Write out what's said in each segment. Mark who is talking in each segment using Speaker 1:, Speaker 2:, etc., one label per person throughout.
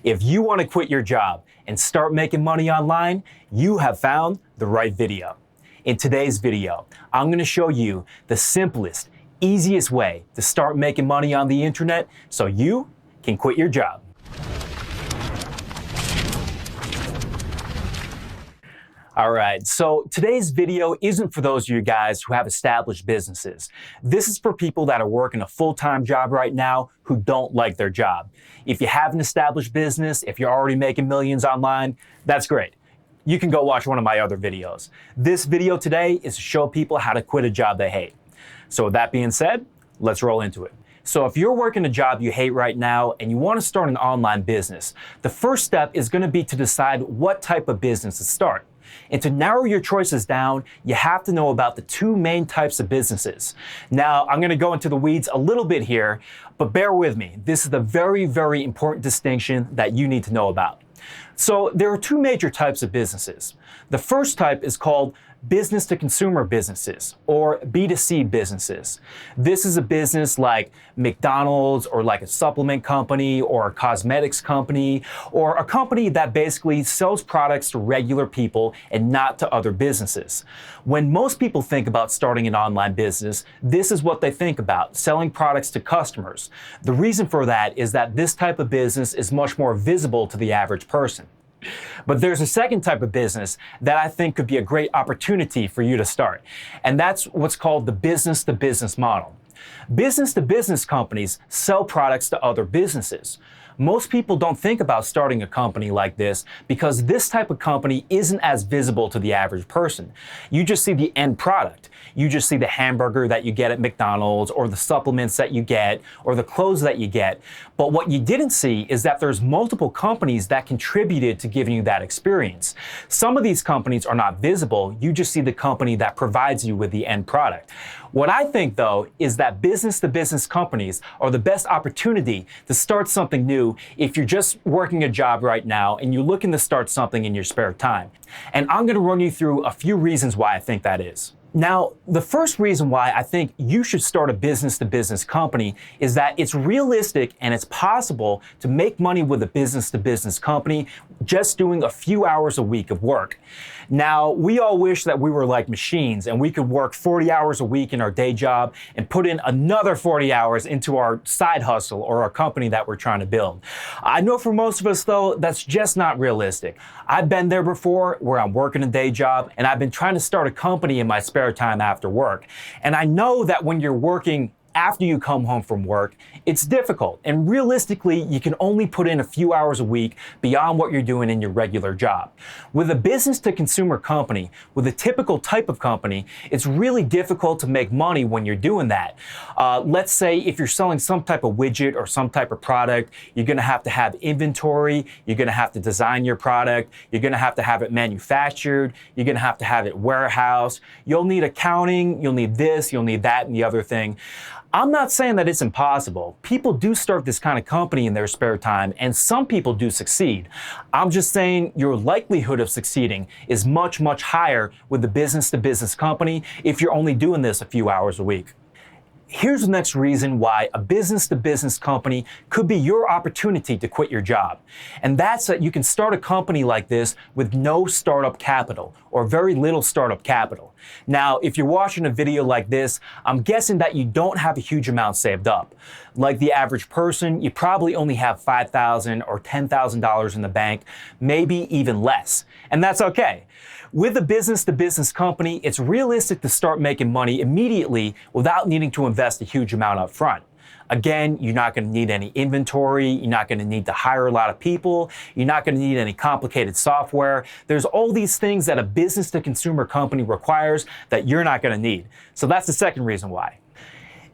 Speaker 1: If you want to quit your job and start making money online, you have found the right video. In today's video, I'm going to show you the simplest, easiest way to start making money on the internet so you can quit your job. All right, so today's video isn't for those of you guys who have established businesses. This is for people that are working a full-time job right now who don't like their job. If you have an established business, if you're already making millions online, that's great. You can go watch one of my other videos. This video today is to show people how to quit a job they hate. So with that being said, let's roll into it. So if you're working a job you hate right now and you want to start an online business, the first step is going to be to decide what type of business to start. And to narrow your choices down, you have to know about the two main types of businesses. Now, I'm going to go into the weeds a little bit here, but bear with me. This is the very, very important distinction that you need to know about. So there are two major types of businesses. The first type is called business-to-consumer businesses, or B2C businesses. This is a business like McDonald's, or like a supplement company, or a cosmetics company, or a company that basically sells products to regular people and not to other businesses. When most people think about starting an online business, this is what they think about: selling products to customers. The reason for that is that this type of business is much more visible to the average person. But there's a second type of business that I think could be a great opportunity for you to start, and that's what's called the business-to-business model. Business-to-business companies sell products to other businesses. Most people don't think about starting a company like this because this type of company isn't as visible to the average person. You just see the end product. You just see the hamburger that you get at McDonald's, or the supplements that you get, or the clothes that you get. But what you didn't see is that there's multiple companies that contributed to giving you that experience. Some of these companies are not visible. You just see the company that provides you with the end product. What I think, though, is that business-to-business companies are the best opportunity to start something new if you're just working a job right now and you're looking to start something in your spare time. And I'm going to run you through a few reasons why I think that is. Now, the first reason why I think you should start a business-to-business company is that it's realistic and it's possible to make money with a business-to-business company just doing a few hours a week of work. Now, we all wish that we were like machines and we could work 40 hours a week in our day job and put in another 40 hours into our side hustle or our company that we're trying to build. I know for most of us, though, that's just not realistic. I've been there before where I'm working a day job and I've been trying to start a company in my spare time after work. And I know that when you're working after you come home from work, it's difficult. And realistically, you can only put in a few hours a week beyond what you're doing in your regular job. With a business-to-consumer company, with a typical type of company, it's really difficult to make money when you're doing that. Let's say if you're selling some type of widget or some type of product, you're going to have inventory, you're going to have to design your product, you're going to have it manufactured, you're going to have it warehoused, you'll need accounting, you'll need this, you'll need that, and the other thing. I'm not saying that it's impossible. People do start this kind of company in their spare time, and some people do succeed. I'm just saying your likelihood of succeeding is much, much higher with the business-to-business company if you're only doing this a few hours a week. Here's the next reason why a business-to-business company could be your opportunity to quit your job. And that's that you can start a company like this with no startup capital, or very little startup capital. Now, if you're watching a video like this, I'm guessing that you don't have a huge amount saved up. Like the average person, you probably only have $5,000 or $10,000 in the bank, maybe even less. And that's okay. With a business-to-business company, it's realistic to start making money immediately without needing to invest a huge amount up front. Again, you're not going to need any inventory, you're not going to need to hire a lot of people, you're not going to need any complicated software. There's all these things that a business-to-consumer company requires that you're not going to need. So that's the second reason why.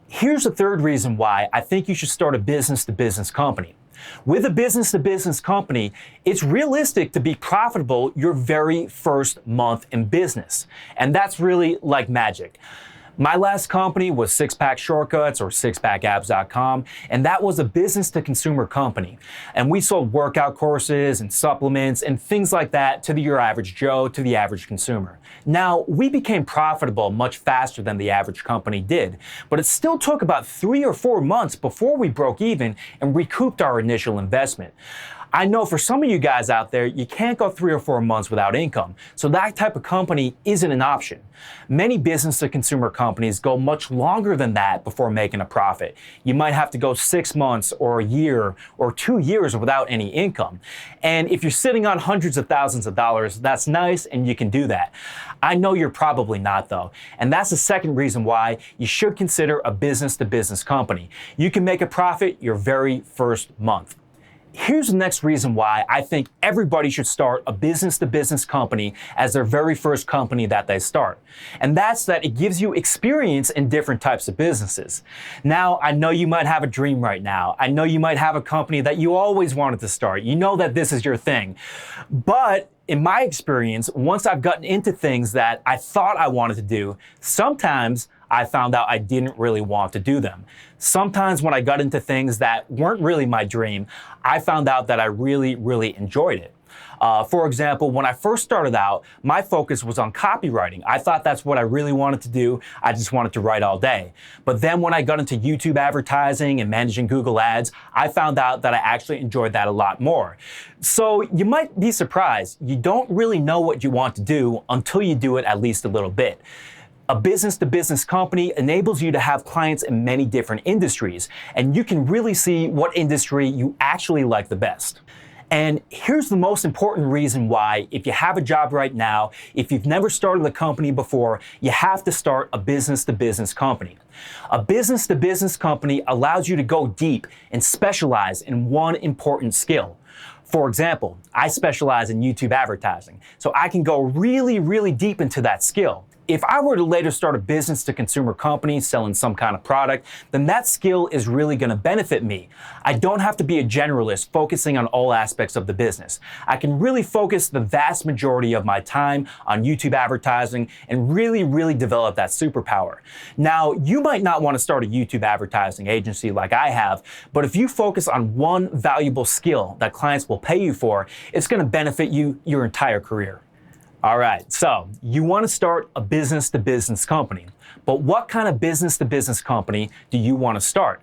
Speaker 1: Here's the third reason why I think you should start a business-to-business company. With a business-to-business company, it's realistic to be profitable your very first month in business. And that's really like magic. My last company was Six Pack Shortcuts, or sixpackabs.com, and that was a business-to-consumer company. And we sold workout courses and supplements and things like that to your average Joe, to the average consumer. Now, we became profitable much faster than the average company did, but it still took about 3 or 4 months before we broke even and recouped our initial investment. I know for some of you guys out there, you can't go 3 or 4 months without income, so that type of company isn't an option. Many business-to-consumer companies go much longer than that before making a profit. You might have to go 6 months or a year or 2 years without any income. And if you're sitting on hundreds of thousands of dollars, that's nice and you can do that. I know you're probably not though, and that's the second reason why you should consider a business-to-business company. You can make a profit your very first month. Here's the next reason why I think everybody should start a business-to-business company as their very first company that they start. And that's that it gives you experience in different types of businesses. Now, I know you might have a dream right now. I know you might have a company that you always wanted to start. You know that this is your thing. But in my experience, once I've gotten into things that I thought I wanted to do, sometimes I found out I didn't really want to do them. Sometimes when I got into things that weren't really my dream, I found out that I really, really enjoyed it. For example, when I first started out, my focus was on copywriting. I thought that's what I really wanted to do. I just wanted to write all day. But then when I got into YouTube advertising and managing Google Ads, I found out that I actually enjoyed that a lot more. So you might be surprised. You don't really know what you want to do until you do it at least a little bit. A business-to-business company enables you to have clients in many different industries, and you can really see what industry you actually like the best. And here's the most important reason why, if you have a job right now, if you've never started a company before, you have to start a business-to-business company. A business-to-business company allows you to go deep and specialize in one important skill. For example, I specialize in YouTube advertising, so I can go really, really deep into that skill. If I were to later start a business-to-consumer company selling some kind of product, then that skill is really going to benefit me. I don't have to be a generalist focusing on all aspects of the business. I can really focus the vast majority of my time on YouTube advertising and really, really develop that superpower. Now, you might not want to start a YouTube advertising agency like I have, but if you focus on one valuable skill that clients will pay you for, it's going to benefit you your entire career. All right, so you want to start a business-to-business company, but what kind of business-to-business company do you want to start?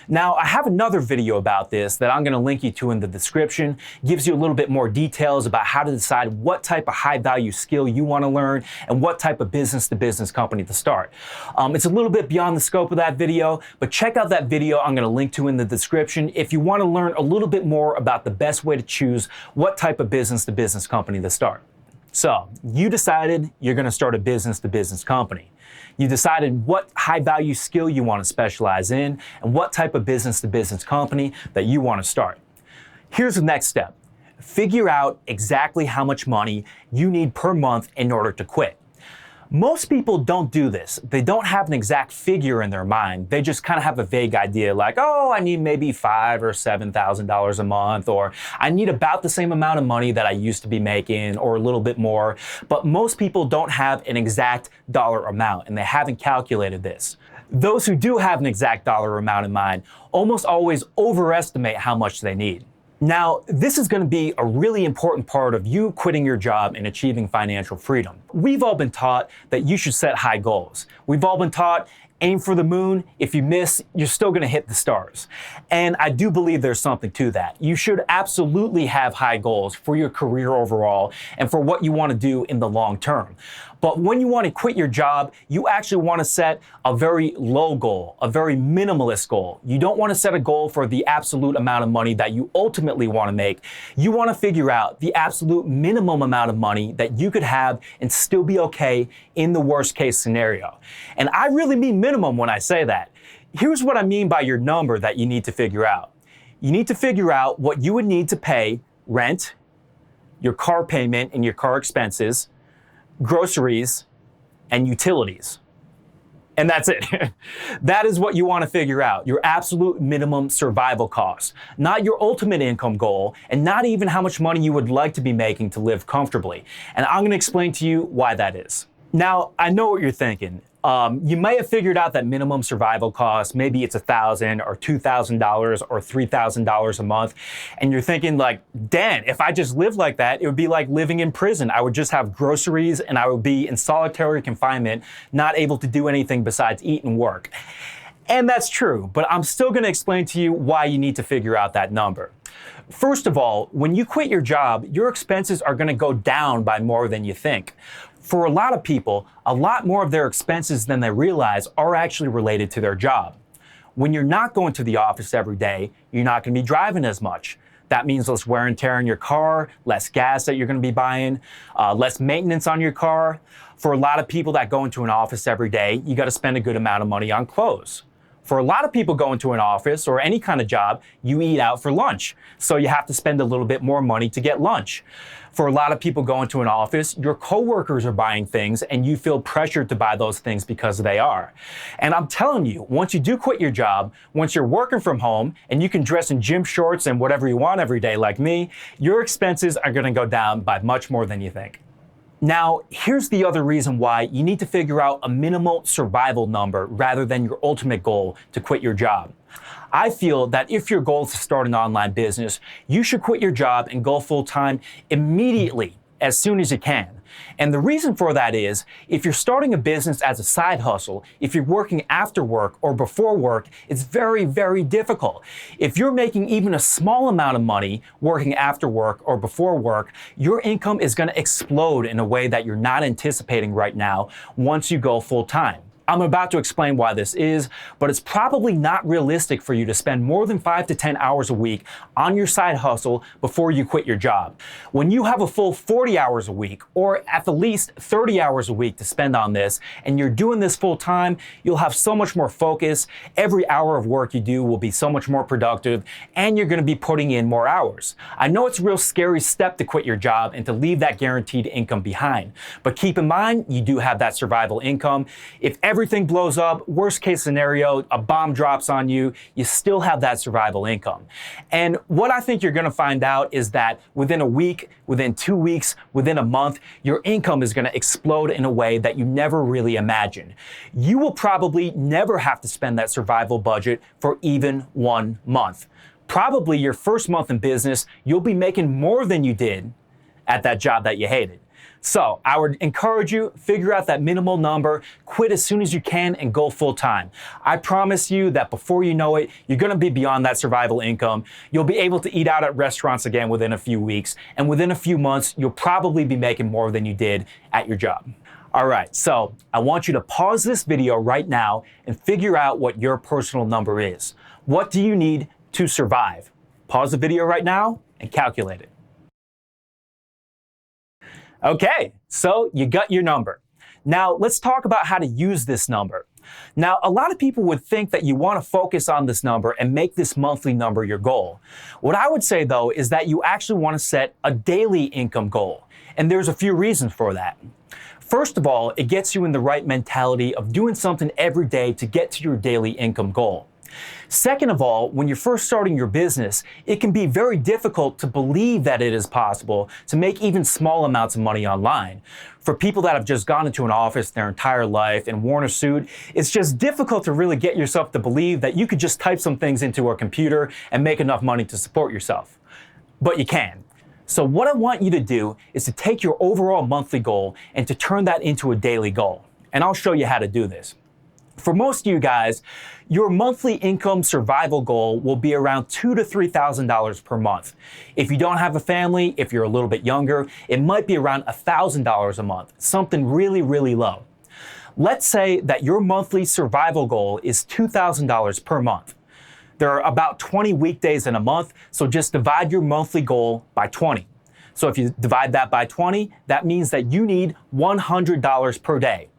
Speaker 1: Now, I have another video about this that I'm going to link you to in the description. It gives you a little bit more details about how to decide what type of high-value skill you want to learn and what type of business-to-business company to start. It's a little bit beyond the scope of that video, but check out that video I'm going to link to in the description if you want to learn a little bit more about the best way to choose what type of business-to-business company to start. So you decided you're going to start a business-to-business company. You decided what high-value skill you want to specialize in and what type of business-to-business company that you want to start. Here's the next step. Figure out exactly how much money you need per month in order to quit. Most people don't do this. They don't have an exact figure in their mind. They just kind of have a vague idea like, oh, I need maybe $5,000 or $7,000 a month, or I need about the same amount of money that I used to be making, or a little bit more. But most people don't have an exact dollar amount, and they haven't calculated this. Those who do have an exact dollar amount in mind almost always overestimate how much they need. Now, this is going to be a really important part of you quitting your job and achieving financial freedom. We've all been taught that you should set high goals. We've all been taught, aim for the moon. If you miss, you're still going to hit the stars. And I do believe there's something to that. You should absolutely have high goals for your career overall and for what you want to do in the long term. But when you want to quit your job, you actually want to set a very low goal, a very minimalist goal. You don't want to set a goal for the absolute amount of money that you ultimately want to make. You want to figure out the absolute minimum amount of money that you could have and still be okay in the worst case scenario. And I really mean minimum when I say that. Here's what I mean by your number that you need to figure out. You need to figure out what you would need to pay rent, your car payment and your car expenses, groceries, and utilities. And that's it. That is what you want to figure out, your absolute minimum survival cost, not your ultimate income goal, and not even how much money you would like to be making to live comfortably. And I'm going to explain to you why that is. Now, I know what you're thinking. You may have figured out that minimum survival cost, maybe it's $1,000 or $2,000 or $3,000 a month. And you're thinking like, Dan, if I just lived like that, it would be like living in prison. I would just have groceries and I would be in solitary confinement, not able to do anything besides eat and work. And that's true, but I'm still going to explain to you why you need to figure out that number. First of all, when you quit your job, your expenses are going to go down by more than you think. For a lot of people, a lot more of their expenses than they realize are actually related to their job. When you're not going to the office every day, you're not going to be driving as much. That means less wear and tear on your car, less gas that you're going to be buying, less maintenance on your car. For a lot of people that go into an office every day, you got to spend a good amount of money on clothes. For a lot of people going to an office or any kind of job, you eat out for lunch. So you have to spend a little bit more money to get lunch. For a lot of people going to an office, your coworkers are buying things and you feel pressured to buy those things because they are. And I'm telling you, once you do quit your job, once you're working from home and you can dress in gym shorts and whatever you want every day like me, your expenses are going to go down by much more than you think. Now, here's the other reason why you need to figure out a minimal survival number rather than your ultimate goal to quit your job. I feel that if your goal is to start an online business, you should quit your job and go full-time immediately, as soon as you can. And the reason for that is, if you're starting a business as a side hustle, if you're working after work or before work, it's very, very difficult. If you're making even a small amount of money working after work or before work, your income is going to explode in a way that you're not anticipating right now once you go full-time. I'm about to explain why this is, but it's probably not realistic for you to spend more than 5 to 10 hours a week on your side hustle before you quit your job. When you have a full 40 hours a week, or at the least 30 hours a week to spend on this, and you're doing this full time, you'll have so much more focus. Every hour of work you do will be so much more productive, and you're going to be putting in more hours. I know it's a real scary step to quit your job and to leave that guaranteed income behind, but keep in mind, you do have that survival income. If everything blows up, worst case scenario, a bomb drops on you, you still have that survival income. And what I think you're going to find out is that within a week, within 2 weeks, within a month, your income is going to explode in a way that you never really imagined. You will probably never have to spend that survival budget for even 1 month. Probably your first month in business, you'll be making more than you did at that job that you hated. So I would encourage you, figure out that minimal number, quit as soon as you can, and go full time. I promise you that before you know it, you're going to be beyond that survival income. You'll be able to eat out at restaurants again within a few weeks, and within a few months, you'll probably be making more than you did at your job. All right, so I want you to pause this video right now and figure out what your personal number is. What do you need to survive? Pause the video right now and calculate it. Okay, so you got your number. Now let's talk about how to use this number. Now, a lot of people would think that you want to focus on this number and make this monthly number your goal. What I would say though is that you actually want to set a daily income goal. And there's a few reasons for that. First of all, it gets you in the right mentality of doing something every day to get to your daily income goal. Second of all, when you're first starting your business, it can be very difficult to believe that it is possible to make even small amounts of money online. For people that have just gone into an office their entire life and worn a suit, it's just difficult to really get yourself to believe that you could just type some things into a computer and make enough money to support yourself. But you can. So what I want you to do is to take your overall monthly goal and to turn that into a daily goal. And I'll show you how to do this. For most of you guys, your monthly income survival goal will be around $2,000 to $3,000 per month. If you don't have a family, if you're a little bit younger, it might be around $1,000 a month, something really, really low. Let's say that your monthly survival goal is $2,000 per month. There are about 20 weekdays in a month, so just divide your monthly goal by 20. So if you divide that by 20, that means that you need $100 per day.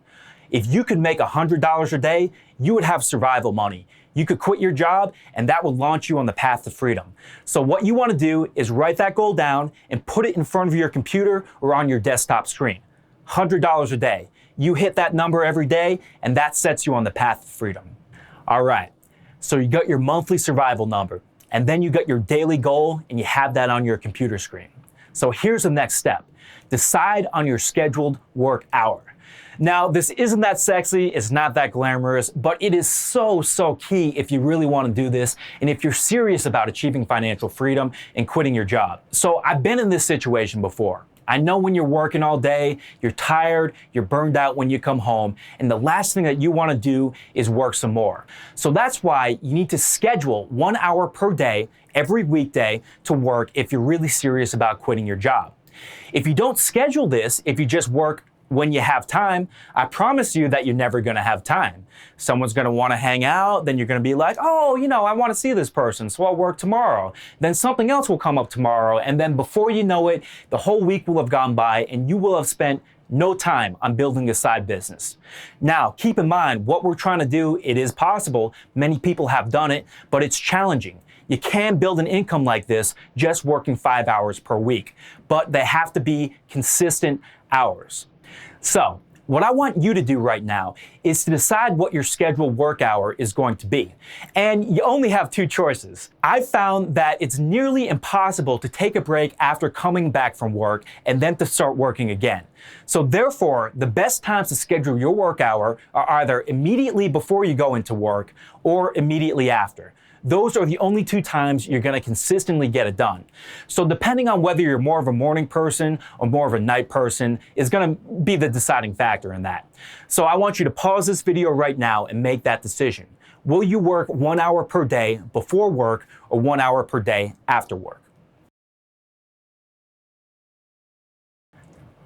Speaker 1: If you could make $100 a day, you would have survival money. You could quit your job and that would launch you on the path to freedom. So what you want to do is write that goal down and put it in front of your computer or on your desktop screen. $100 a day. You hit that number every day and that sets you on the path to freedom. All right, so you got your monthly survival number and then you got your daily goal and you have that on your computer screen. So here's the next step. Decide on your scheduled work hour. Now, this isn't that sexy, it's not that glamorous, but it is so, so key if you really want to do this and if you're serious about achieving financial freedom and quitting your job. So I've been in this situation before. I know when you're working all day, you're tired, you're burned out when you come home, and the last thing that you want to do is work some more. So that's why you need to schedule 1 hour per day, every weekday, to work if you're really serious about quitting your job. If you don't schedule this, if you just work when you have time, I promise you that you're never going to have time. Someone's going to want to hang out, then you're going to be like, oh, I want to see this person, so I'll work tomorrow. Then something else will come up tomorrow, and then before you know it, the whole week will have gone by and you will have spent no time on building a side business. Now, keep in mind, what we're trying to do, it is possible. Many people have done it, but it's challenging. You can build an income like this just working 5 hours per week, but they have to be consistent hours. So, what I want you to do right now is to decide what your scheduled work hour is going to be. And you only have two choices. I've found that it's nearly impossible to take a break after coming back from work and then to start working again. So therefore, the best times to schedule your work hour are either immediately before you go into work or immediately after. Those are the only two times you're going to consistently get it done. So depending on whether you're more of a morning person or more of a night person is going to be the deciding factor in that. So I want you to pause this video right now and make that decision. Will you work 1 hour per day before work or 1 hour per day after work?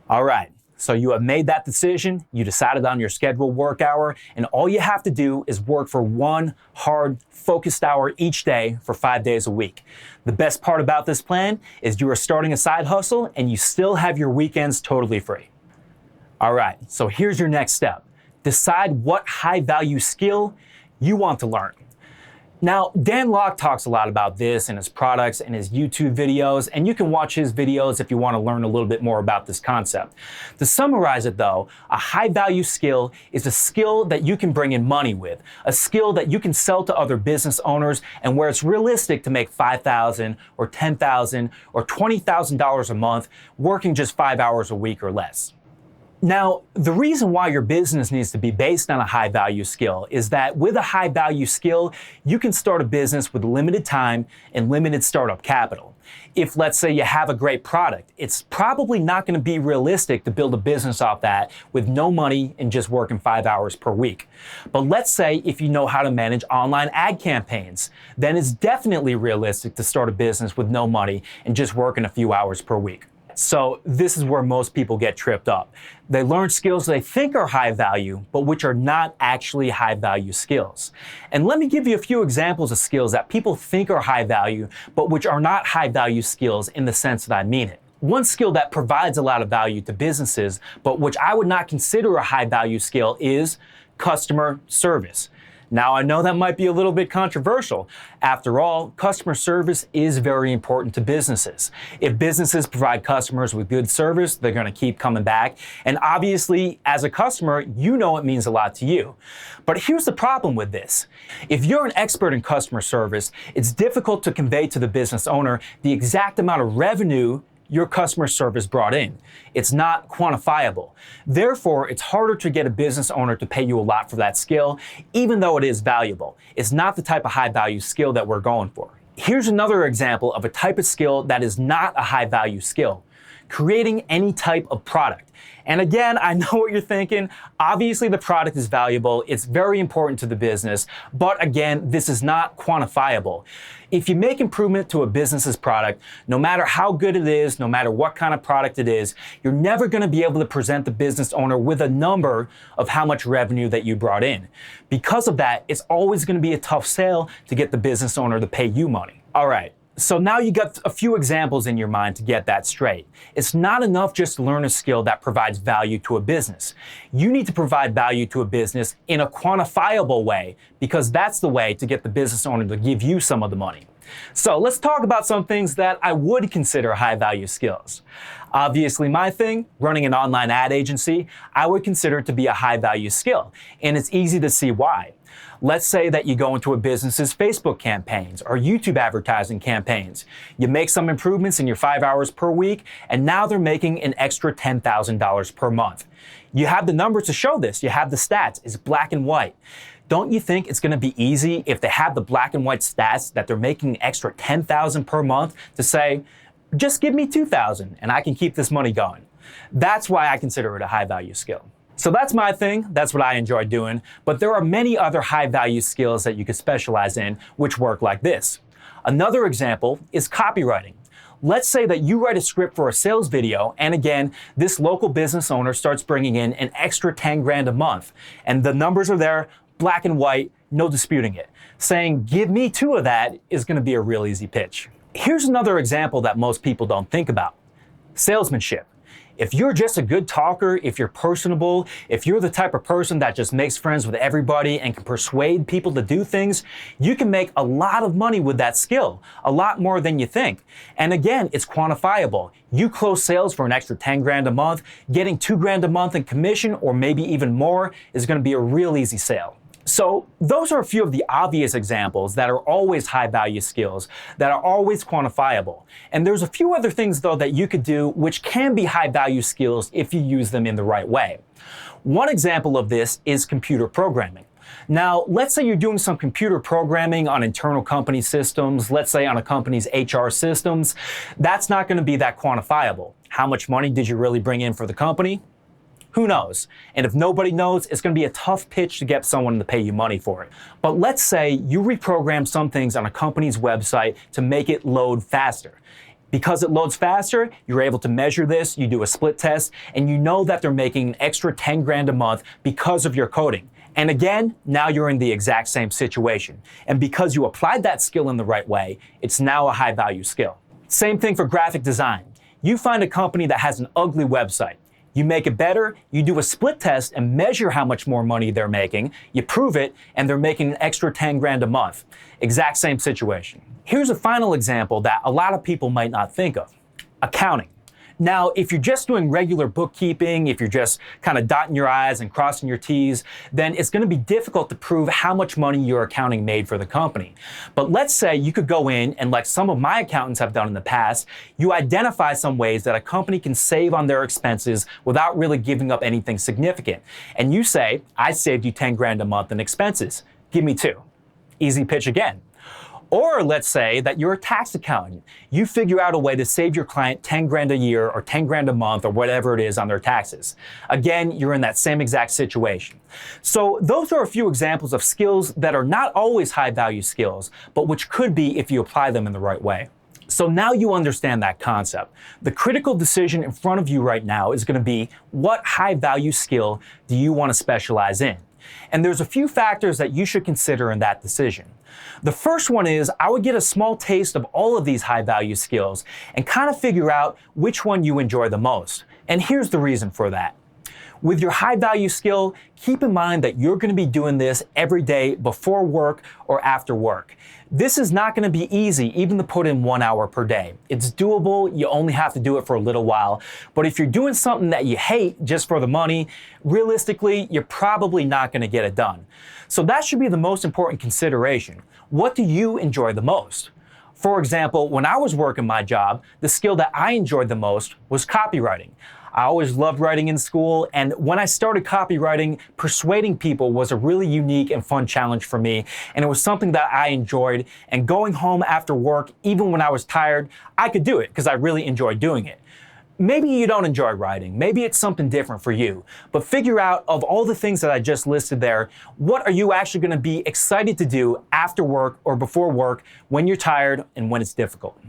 Speaker 1: All right. So you have made that decision, you decided on your scheduled work hour, and all you have to do is work for one hard, focused hour each day for 5 days a week. The best part about this plan is you are starting a side hustle and you still have your weekends totally free. All right, so here's your next step. Decide what high-value skill you want to learn. Now, Dan Lok talks a lot about this in his products and his YouTube videos, and you can watch his videos if you want to learn a little bit more about this concept. To summarize it though, a high-value skill is a skill that you can bring in money with, a skill that you can sell to other business owners and where it's realistic to make $5,000 or $10,000 or $20,000 a month working just 5 hours a week or less. Now, the reason why your business needs to be based on a high-value skill is that with a high-value skill, you can start a business with limited time and limited startup capital. If, let's say, you have a great product, it's probably not going to be realistic to build a business off that with no money and just working 5 hours per week. But let's say if you know how to manage online ad campaigns, then it's definitely realistic to start a business with no money and just working a few hours per week. So this is where most people get tripped up. They learn skills they think are high value, but which are not actually high value skills. And let me give you a few examples of skills that people think are high value, but which are not high value skills in the sense that I mean it. One skill that provides a lot of value to businesses, but which I would not consider a high value skill is customer service. Now, I know that might be a little bit controversial. After all, customer service is very important to businesses. If businesses provide customers with good service, they're going to keep coming back. And obviously, as a customer, you know it means a lot to you. But here's the problem with this. If you're an expert in customer service, it's difficult to convey to the business owner the exact amount of revenue your customer service brought in. It's not quantifiable. Therefore, it's harder to get a business owner to pay you a lot for that skill, even though it is valuable. It's not the type of high value skill that we're going for. Here's another example of a type of skill that is not a high value skill: creating any type of product. And again, I know what you're thinking. Obviously, the product is valuable. It's very important to the business. But again, this is not quantifiable. If you make improvement to a business's product, no matter how good it is, no matter what kind of product it is, you're never going to be able to present the business owner with a number of how much revenue that you brought in. Because of that, it's always going to be a tough sale to get the business owner to pay you money. All right. So now you got a few examples in your mind to get that straight. It's not enough just to learn a skill that provides value to a business. You need to provide value to a business in a quantifiable way, because that's the way to get the business owner to give you some of the money. So let's talk about some things that I would consider high value skills. Obviously, my thing, running an online ad agency, I would consider it to be a high value skill, and it's easy to see why. Let's say that you go into a business's Facebook campaigns or YouTube advertising campaigns. You make some improvements in your 5 hours per week, and now they're making an extra $10,000 per month. You have the numbers to show this. You have the stats. It's black and white. Don't you think it's going to be easy if they have the black and white stats that they're making an extra $10,000 per month to say, Just give me 2,000 and I can keep this money going. That's why I consider it a high value skill. So that's my thing, that's what I enjoy doing, but there are many other high value skills that you could specialize in which work like this. Another example is copywriting. Let's say that you write a script for a sales video, and again, this local business owner starts bringing in an extra 10 grand a month, and the numbers are there, black and white, no disputing it. Saying, give me 2 of that is gonna be a real easy pitch. Here's another example that most people don't think about. Salesmanship. If you're just a good talker, if you're personable, if you're the type of person that just makes friends with everybody and can persuade people to do things, you can make a lot of money with that skill, a lot more than you think. And again, it's quantifiable. You close sales for an extra 10 grand a month, getting 2 grand a month in commission or maybe even more is going to be a real easy sale. So those are a few of the obvious examples that are always high value skills that are always quantifiable. And there's a few other things though that you could do which can be high value skills if you use them in the right way. One example of this is computer programming. Now, let's say you're doing some computer programming on internal company systems, let's say on a company's HR systems. That's not going to be that quantifiable. How much money did you really bring in for the company? Who knows? And if nobody knows, it's going to be a tough pitch to get someone to pay you money for it. But let's say you reprogram some things on a company's website to make it load faster. Because it loads faster, you're able to measure this, you do a split test, and you know that they're making an extra 10 grand a month because of your coding. And again, now you're in the exact same situation. And because you applied that skill in the right way, it's now a high value skill. Same thing for graphic design. You find a company that has an ugly website. You make it better, you do a split test and measure how much more money they're making, you prove it, and they're making an extra 10 grand a month. Exact same situation. Here's a final example that a lot of people might not think of. Accounting. Now, if you're just doing regular bookkeeping, if you're just kind of dotting your I's and crossing your T's, then it's going to be difficult to prove how much money your accounting made for the company. But let's say you could go in and, like some of my accountants have done in the past, you identify some ways that a company can save on their expenses without really giving up anything significant. And you say, I saved you 10 grand a month in expenses. Give me 2. Easy pitch again. Or let's say that you're a tax accountant. You figure out a way to save your client 10 grand a year or 10 grand a month or whatever it is on their taxes. Again, you're in that same exact situation. So those are a few examples of skills that are not always high value skills, but which could be if you apply them in the right way. So now you understand that concept. The critical decision in front of you right now is going to be, what high value skill do you want to specialize in? And there's a few factors that you should consider in that decision. The first one is I would get a small taste of all of these high value skills and kind of figure out which one you enjoy the most. And here's the reason for that. With your high value skill, keep in mind that you're going to be doing this every day before work or after work. This is not going to be easy even to put in 1 hour per day. It's doable, you only have to do it for a little while. But if you're doing something that you hate just for the money, realistically, you're probably not going to get it done. So that should be the most important consideration. What do you enjoy the most? For example, when I was working my job, the skill that I enjoyed the most was copywriting. I always loved writing in school, and when I started copywriting, persuading people was a really unique and fun challenge for me, and it was something that I enjoyed, and going home after work, even when I was tired, I could do it because I really enjoyed doing it. Maybe you don't enjoy writing, maybe it's something different for you, but figure out, of all the things that I just listed there, what are you actually going to be excited to do after work or before work when you're tired and when it's difficult.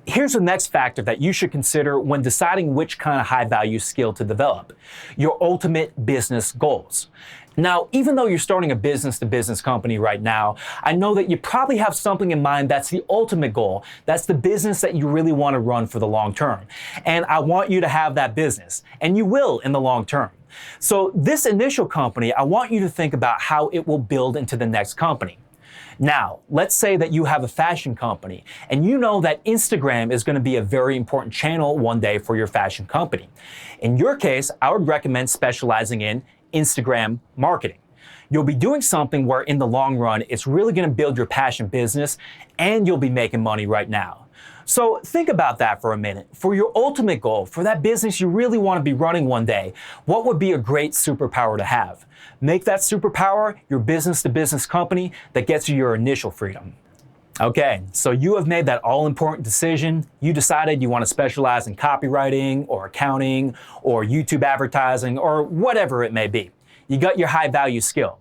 Speaker 1: Here's the next factor that you should consider when deciding which kind of high-value skill to develop: your ultimate business goals. Now, even though you're starting a business-to-business company right now, I know that you probably have something in mind that's the ultimate goal. That's the business that you really want to run for the long term. And I want you to have that business, and you will in the long term. So this initial company, I want you to think about how it will build into the next company. Now, let's say that you have a fashion company and you know that Instagram is going to be a very important channel one day for your fashion company. In your case, I would recommend specializing in Instagram marketing. You'll be doing something where in the long run, it's really going to build your passion business and you'll be making money right now. So think about that for a minute. For your ultimate goal, for that business you really want to be running one day, what would be a great superpower to have? Make that superpower your business-to-business company that gets you your initial freedom. Okay, so you have made that all-important decision. You decided you want to specialize in copywriting or accounting or YouTube advertising or whatever it may be. You got your high-value skill.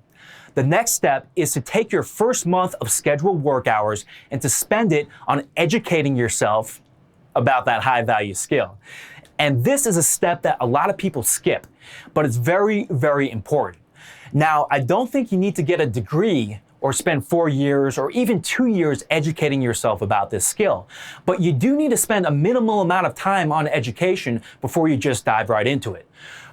Speaker 1: The next step is to take your first month of scheduled work hours and to spend it on educating yourself about that high-value skill. And this is a step that a lot of people skip, but it's very, very important. Now, I don't think you need to get a degree or spend 4 years or even 2 years educating yourself about this skill. But you do need to spend a minimal amount of time on education before you just dive right into it.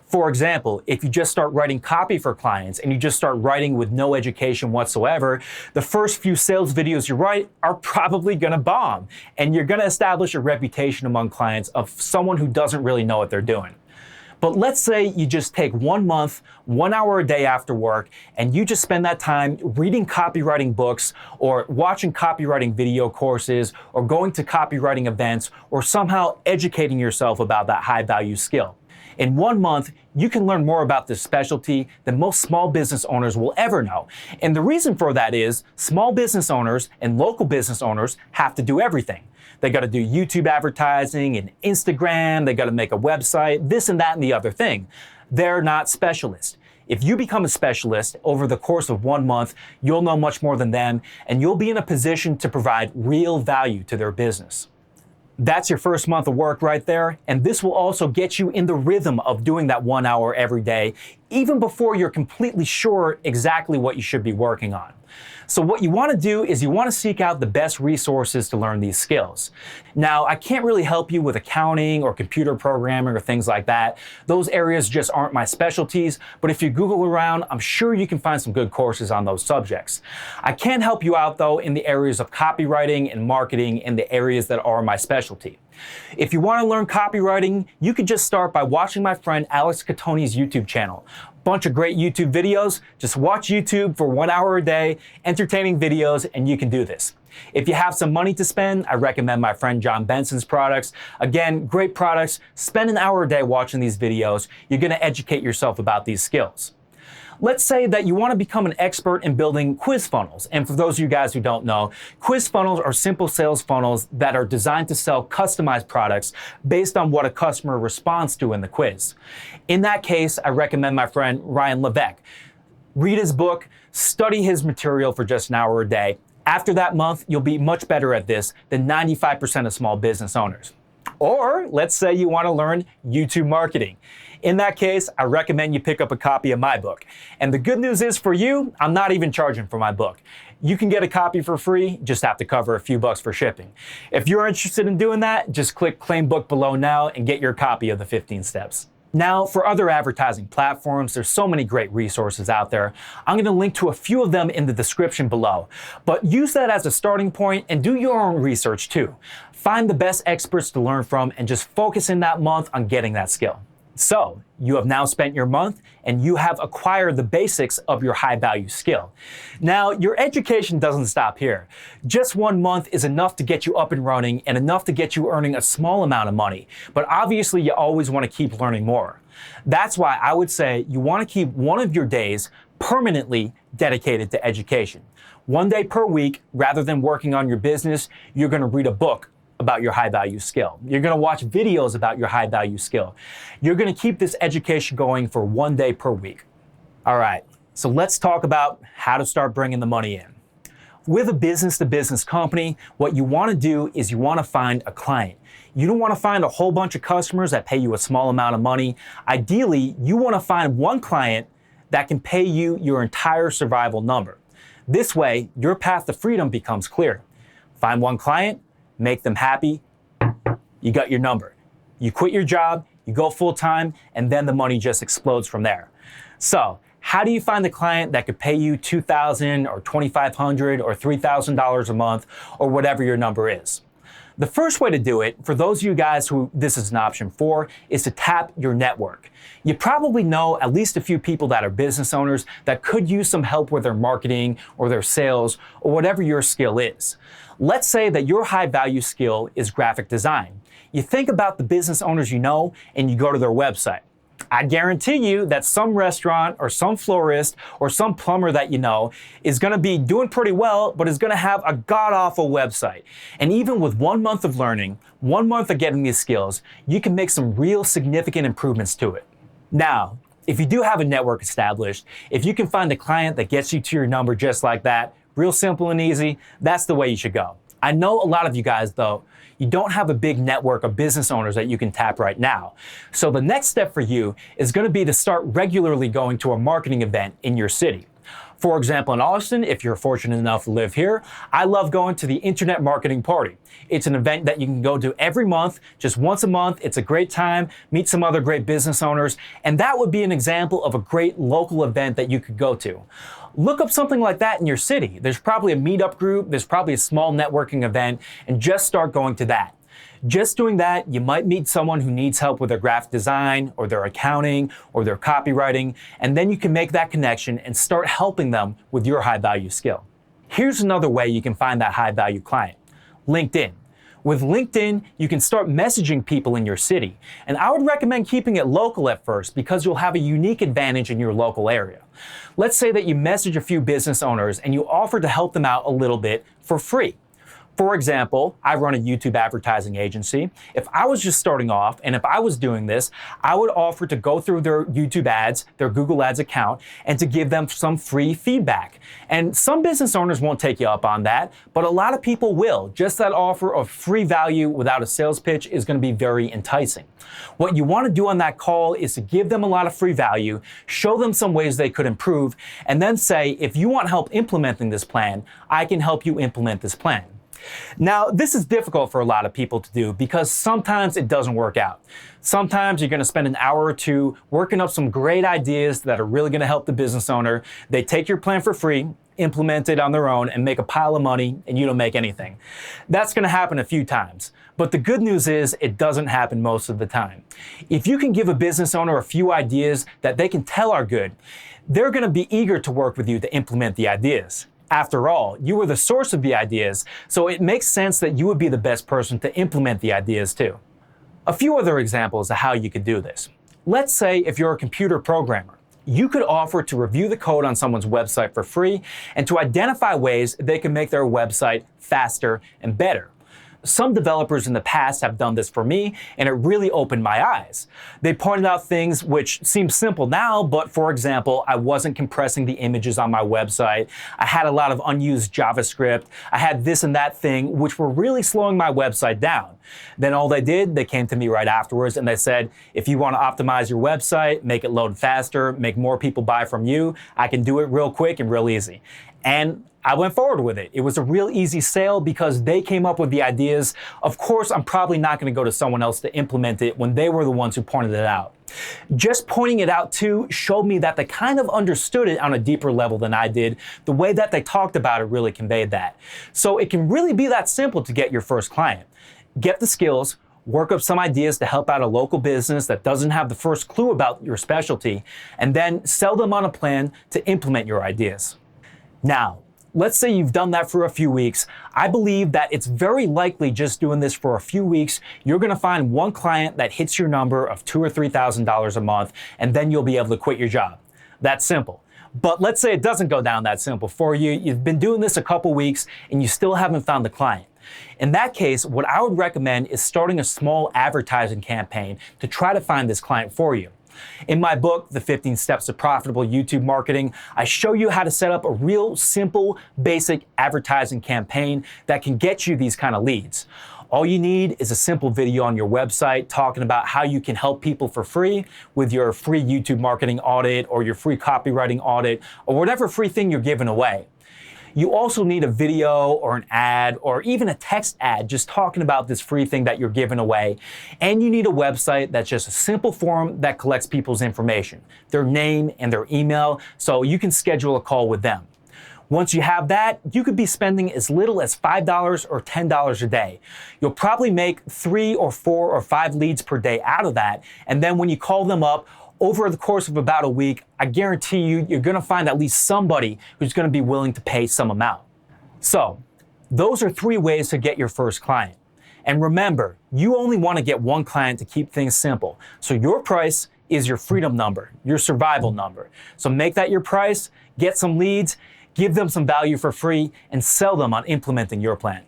Speaker 1: For example, if you just start writing copy for clients and you just start writing with no education whatsoever, the first few sales videos you write are probably gonna bomb, and you're gonna establish a reputation among clients of someone who doesn't really know what they're doing. But let's say you just take 1 month, 1 hour a day after work, and you just spend that time reading copywriting books or watching copywriting video courses or going to copywriting events or somehow educating yourself about that high value skill. In 1 month, you can learn more about this specialty than most small business owners will ever know. And the reason for that is small business owners and local business owners have to do everything. They got to do YouTube advertising and Instagram. They got to make a website, this and that and the other thing. They're not specialists. If you become a specialist over the course of 1 month, you'll know much more than them, and you'll be in a position to provide real value to their business. That's your first month of work right there, and this will also get you in the rhythm of doing that 1 hour every day, even before you're completely sure exactly what you should be working on. So what you want to do is you want to seek out the best resources to learn these skills. Now, I can't really help you with accounting or computer programming or things like that. Those areas just aren't my specialties, but if you Google around, I'm sure you can find some good courses on those subjects. I can help you out though in the areas of copywriting and marketing in the areas that are my specialty. If you want to learn copywriting, you could just start by watching my friend Alex Catoni's YouTube channel. Bunch of great YouTube videos. Just watch YouTube for 1 hour a day, entertaining videos, and you can do this. If you have some money to spend, I recommend my friend John Benson's products. Again, great products. Spend an hour a day watching these videos. You're going to educate yourself about these skills. Let's say that you want to become an expert in building quiz funnels. And for those of you guys who don't know, quiz funnels are simple sales funnels that are designed to sell customized products based on what a customer responds to in the quiz. In that case, I recommend my friend Ryan Levesque. Read his book, study his material for just an hour a day. After that month, you'll be much better at this than 95% of small business owners. Or let's say you want to learn YouTube marketing. In that case, I recommend you pick up a copy of my book. And the good news is for you, I'm not even charging for my book. You can get a copy for free, just have to cover a few bucks for shipping. If you're interested in doing that, just click Claim Book below now and get your copy of the 15 Steps. Now, for other advertising platforms, there's so many great resources out there. I'm going to link to a few of them in the description below. But use that as a starting point and do your own research too. Find the best experts to learn from and just focus in that month on getting that skill. So, you have now spent your month and you have acquired the basics of your high value skill. Now, your education doesn't stop here. Just 1 month is enough to get you up and running and enough to get you earning a small amount of money. But obviously, you always want to keep learning more. That's why I would say you want to keep one of your days permanently dedicated to education. 1 day per week, rather than working on your business, you're going to read a book about your high value skill. You're going to watch videos about your high value skill. You're going to keep this education going for 1 day per week. All right, so let's talk about how to start bringing the money in. With a business-to-business company, what you want to do is you want to find a client. You don't want to find a whole bunch of customers that pay you a small amount of money. Ideally, you want to find one client that can pay you your entire survival number. This way, your path to freedom becomes clear. Find one client, make them happy, you got your number. You quit your job, you go full-time, and then the money just explodes from there. So, how do you find the client that could pay you $2,000 or $2,500 or $3,000 a month or whatever your number is? The first way to do it, for those of you guys who this is an option for, is to tap your network. You probably know at least a few people that are business owners that could use some help with their marketing or their sales or whatever your skill is. Let's say that your high value skill is graphic design. You think about the business owners you know and you go to their website. I guarantee you that some restaurant or some florist or some plumber that you know is going to be doing pretty well, but is going to have a god-awful website. And even with 1 month of learning, 1 month of getting these skills, you can make some real significant improvements to it. Now, if you do have a network established, if you can find a client that gets you to your number just like that, real simple and easy, that's the way you should go. I know a lot of you guys, though, you don't have a big network of business owners that you can tap right now. So the next step for you is going to be to start regularly going to a marketing event in your city. For example, in Austin, if you're fortunate enough to live here, I love going to the Internet Marketing Party. It's an event that you can go to every month, just once a month. It's a great time, meet some other great business owners, and that would be an example of a great local event that you could go to. Look up something like that in your city. There's probably a meetup group, there's probably a small networking event, and just start going to that. Just doing that, you might meet someone who needs help with their graphic design or their accounting or their copywriting, and then you can make that connection and start helping them with your high-value skill. Here's another way you can find that high-value client: LinkedIn. With LinkedIn, you can start messaging people in your city. And I would recommend keeping it local at first because you'll have a unique advantage in your local area. Let's say that you message a few business owners and you offer to help them out a little bit for free. For example, I run a YouTube advertising agency. If I was just starting off and if I was doing this, I would offer to go through their YouTube ads, their Google Ads account, and to give them some free feedback. And some business owners won't take you up on that, but a lot of people will. Just that offer of free value without a sales pitch is going to be very enticing. What you want to do on that call is to give them a lot of free value, show them some ways they could improve, and then say, if you want help implementing this plan, I can help you implement this plan. Now, this is difficult for a lot of people to do because sometimes it doesn't work out. Sometimes you're going to spend an hour or two working up some great ideas that are really going to help the business owner. They take your plan for free, implement it on their own, and make a pile of money, and you don't make anything. That's going to happen a few times. But the good news is it doesn't happen most of the time. If you can give a business owner a few ideas that they can tell are good, they're going to be eager to work with you to implement the ideas. After all, you were the source of the ideas, so it makes sense that you would be the best person to implement the ideas too. A few other examples of how you could do this. Let's say if you're a computer programmer, you could offer to review the code on someone's website for free and to identify ways they can make their website faster and better. Some developers in the past have done this for me, and it really opened my eyes. They pointed out things which seem simple now, but for example, I wasn't compressing the images on my website. I had a lot of unused JavaScript. I had this and that thing, which were really slowing my website down. Then all they did, they came to me right afterwards and they said, if you want to optimize your website, make it load faster, make more people buy from you, I can do it real quick and real easy. And I went forward with it. It was a real easy sale because they came up with the ideas. Of course, I'm probably not going to go to someone else to implement it when they were the ones who pointed it out. Just pointing it out too showed me that they kind of understood it on a deeper level than I did. The way that they talked about it really conveyed that. So it can really be that simple to get your first client. Get the skills, work up some ideas to help out a local business that doesn't have the first clue about your specialty, and then sell them on a plan to implement your ideas. Now, let's say you've done that for a few weeks. I believe that it's very likely just doing this for a few weeks, you're going to find one client that hits your number of $2,000 or $3,000 a month, and then you'll be able to quit your job. That's simple. But let's say it doesn't go down that simple for you. You've been doing this a couple weeks and you still haven't found the client. In that case, what I would recommend is starting a small advertising campaign to try to find this client for you. In my book, The 15 Steps to Profitable YouTube Marketing, I show you how to set up a real simple, basic advertising campaign that can get you these kind of leads. All you need is a simple video on your website talking about how you can help people for free with your free YouTube marketing audit or your free copywriting audit or whatever free thing you're giving away. You also need a video or an ad or even a text ad just talking about this free thing that you're giving away. And you need a website that's just a simple form that collects people's information, their name and their email, so you can schedule a call with them. Once you have that, you could be spending as little as $5 or $10 a day. You'll probably make 3 or 4 or 5 leads per day out of that. And then when you call them up, over the course of about a week, I guarantee you, you're going to find at least somebody who's going to be willing to pay some amount. So, those are 3 ways to get your first client. And remember, you only want to get one client to keep things simple. So your price is your freedom number, your survival number. So make that your price, get some leads, give them some value for free, and sell them on implementing your plan.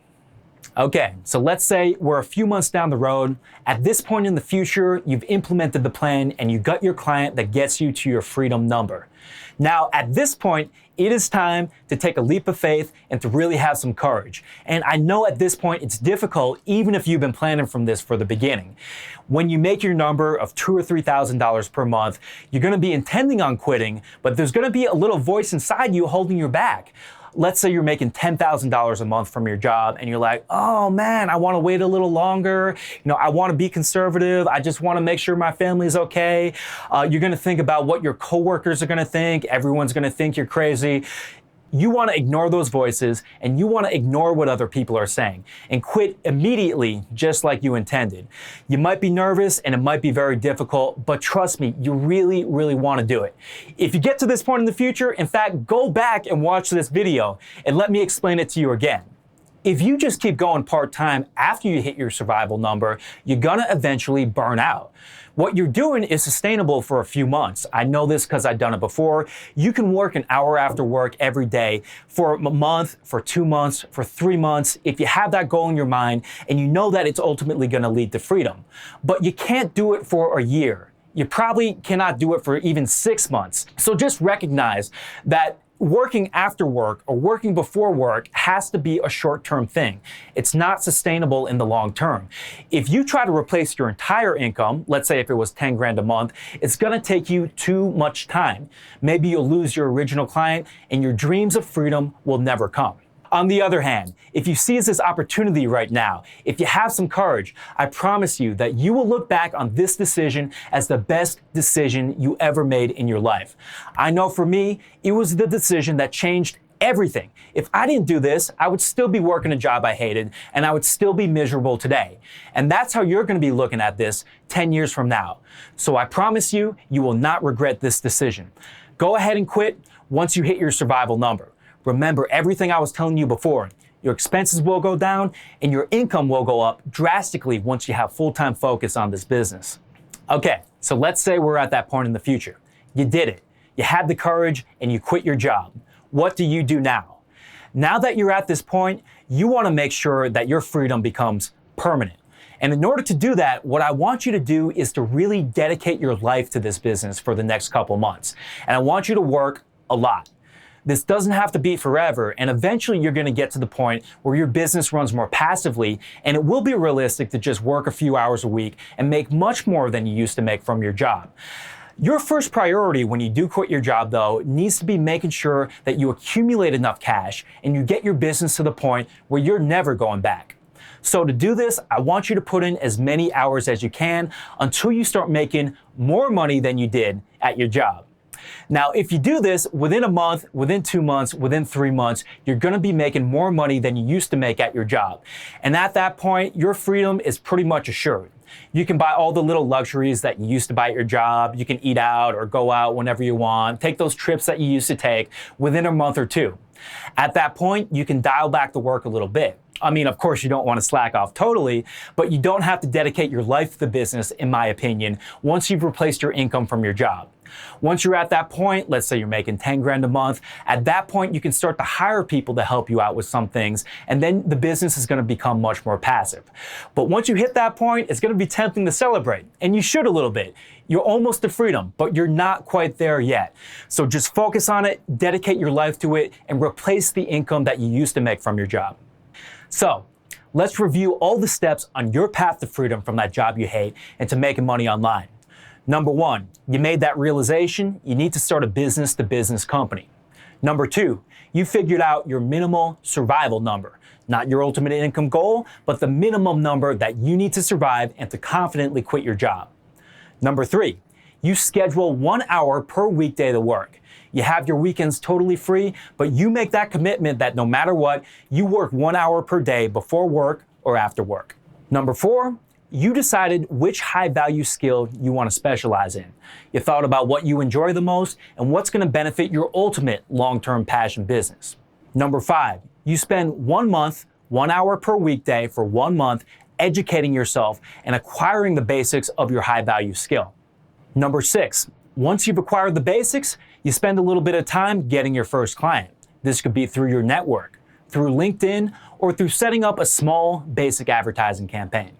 Speaker 1: Okay, so let's say we're a few months down the road. At this point in the future, you've implemented the plan and you got your client that gets you to your freedom number. Now, at this point, it is time to take a leap of faith and to really have some courage. And I know at this point it's difficult, even if you've been planning from this for the beginning. When you make your number of $2,000 or $3,000 per month, you're gonna be intending on quitting, but there's gonna be a little voice inside you holding you back. Let's say you're making $10,000 a month from your job and you're like, oh man, I wanna wait a little longer. I wanna be conservative. I just wanna make sure my family's okay. You're gonna think about what your coworkers are gonna think. Everyone's gonna think you're crazy. You want to ignore those voices and you want to ignore what other people are saying and quit immediately just like you intended. You might be nervous and it might be very difficult, but trust me, you really, really want to do it. If you get to this point in the future, in fact, go back and watch this video and let me explain it to you again. If you just keep going part-time after you hit your survival number, you're gonna eventually burn out. What you're doing is sustainable for a few months. I know this because I've done it before. You can work an hour after work every day for a month, for 2 months, for 3 months, if you have that goal in your mind and you know that it's ultimately gonna lead to freedom. But you can't do it for a year. You probably cannot do it for even 6 months. So just recognize that working after work or working before work has to be a short-term thing. It's not sustainable in the long term. If you try to replace your entire income, let's say if it was 10 grand a month, it's gonna take you too much time. Maybe you'll lose your original client and your dreams of freedom will never come. On the other hand, if you seize this opportunity right now, if you have some courage, I promise you that you will look back on this decision as the best decision you ever made in your life. I know for me, it was the decision that changed everything. If I didn't do this, I would still be working a job I hated and I would still be miserable today. And that's how you're going to be looking at this 10 years from now. So I promise you, you will not regret this decision. Go ahead and quit once you hit your survival number. Remember everything I was telling you before. Your expenses will go down and your income will go up drastically once you have full-time focus on this business. Okay, so let's say we're at that point in the future. You did it. You had the courage and you quit your job. What do you do now? Now that you're at this point, you want to make sure that your freedom becomes permanent. And in order to do that, what I want you to do is to really dedicate your life to this business for the next couple months. And I want you to work a lot. This doesn't have to be forever, and eventually you're going to get to the point where your business runs more passively, and it will be realistic to just work a few hours a week and make much more than you used to make from your job. Your first priority when you do quit your job, though, needs to be making sure that you accumulate enough cash and you get your business to the point where you're never going back. So to do this, I want you to put in as many hours as you can until you start making more money than you did at your job. Now, if you do this within a month, within 2 months, within 3 months, you're going to be making more money than you used to make at your job. And at that point, your freedom is pretty much assured. You can buy all the little luxuries that you used to buy at your job. You can eat out or go out whenever you want. Take those trips that you used to take within a month or two. At that point, you can dial back the work a little bit. I mean, of course, you don't want to slack off totally, but you don't have to dedicate your life to the business, in my opinion, once you've replaced your income from your job. Once you're at that point, let's say you're making 10 grand a month, at that point you can start to hire people to help you out with some things, and then the business is going to become much more passive. But once you hit that point, it's going to be tempting to celebrate, and you should a little bit. You're almost to freedom, but you're not quite there yet. So just focus on it, dedicate your life to it, and replace the income that you used to make from your job. So let's review all the steps on your path to freedom from that job you hate and to making money online. Number 1, you made that realization, you need to start a business-to-business company. Number 2, you figured out your minimal survival number. Not your ultimate income goal, but the minimum number that you need to survive and to confidently quit your job. Number 3, you schedule 1 hour per weekday to work. You have your weekends totally free, but you make that commitment that no matter what, you work 1 hour per day before work or after work. Number 4, you decided which high-value skill you want to specialize in. You thought about what you enjoy the most and what's going to benefit your ultimate long-term passion business. Number 5, you spend 1 month, 1 hour per weekday for 1 month educating yourself and acquiring the basics of your high-value skill. Number 6, once you've acquired the basics, you spend a little bit of time getting your first client. This could be through your network, through LinkedIn, or through setting up a small basic advertising campaign.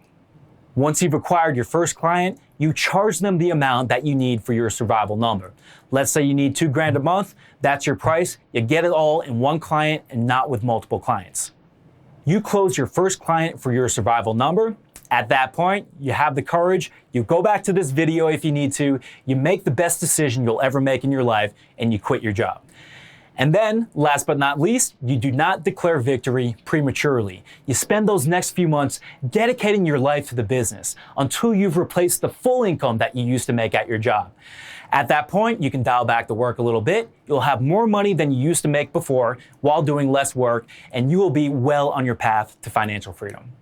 Speaker 1: Once you've acquired your first client, you charge them the amount that you need for your survival number. Let's say you need $2,000 a month, that's your price. You get it all in one client and not with multiple clients. You close your first client for your survival number. At that point, you have the courage, you go back to this video if you need to, you make the best decision you'll ever make in your life, and you quit your job. And then, last but not least, you do not declare victory prematurely. You spend those next few months dedicating your life to the business until you've replaced the full income that you used to make at your job. At that point, you can dial back the work a little bit. You'll have more money than you used to make before while doing less work, and you will be well on your path to financial freedom.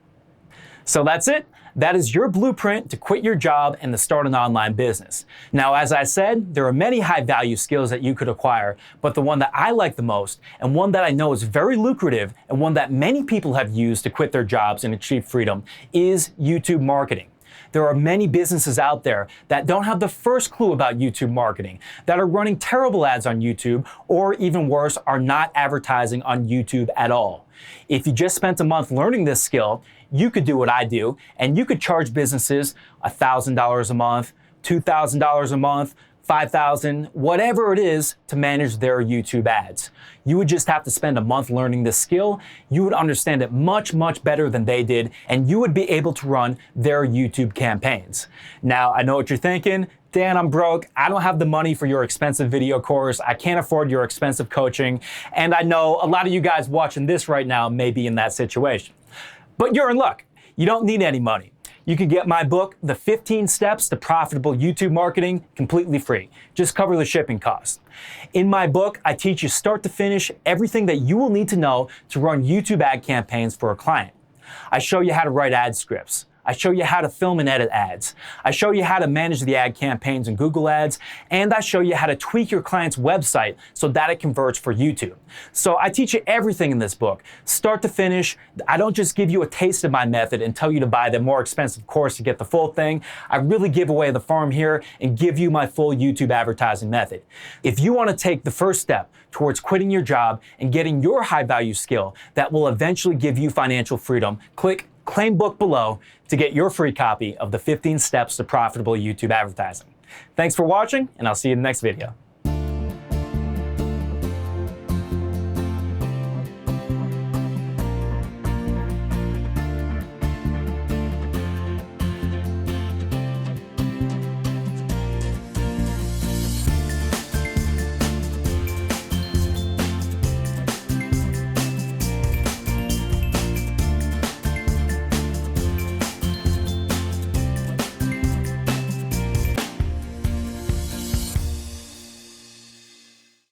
Speaker 1: So that's it. That is your blueprint to quit your job and to start an online business. Now, as I said, there are many high-value skills that you could acquire, but the one that I like the most, and one that I know is very lucrative, and one that many people have used to quit their jobs and achieve freedom, is YouTube marketing. There are many businesses out there that don't have the first clue about YouTube marketing, that are running terrible ads on YouTube, or even worse, are not advertising on YouTube at all. If you just spent a month learning this skill, you could do what I do, and you could charge businesses $1,000 a month, $2,000 a month, $5,000, whatever it is, to manage their YouTube ads. You would just have to spend a month learning this skill. You would understand it much, much better than they did, and you would be able to run their YouTube campaigns. Now, I know what you're thinking. Dan, I'm broke. I don't have the money for your expensive video course. I can't afford your expensive coaching. And I know a lot of you guys watching this right now may be in that situation. But you're in luck. You don't need any money. You can get my book, The 15 Steps to Profitable YouTube Marketing, completely free. Just cover the shipping costs. In my book, I teach you start to finish everything that you will need to know to run YouTube ad campaigns for a client. I show you how to write ad scripts. I show you how to film and edit ads. I show you how to manage the ad campaigns in Google Ads, and I show you how to tweak your client's website so that it converts for YouTube. So I teach you everything in this book, start to finish. I don't just give you a taste of my method and tell you to buy the more expensive course to get the full thing. I really give away the farm here and give you my full YouTube advertising method. If you want to take the first step towards quitting your job and getting your high-value skill that will eventually give you financial freedom, click Claim Book below to get your free copy of the 15 Steps to Profitable YouTube Advertising. Thanks for watching, and I'll see you in the next video.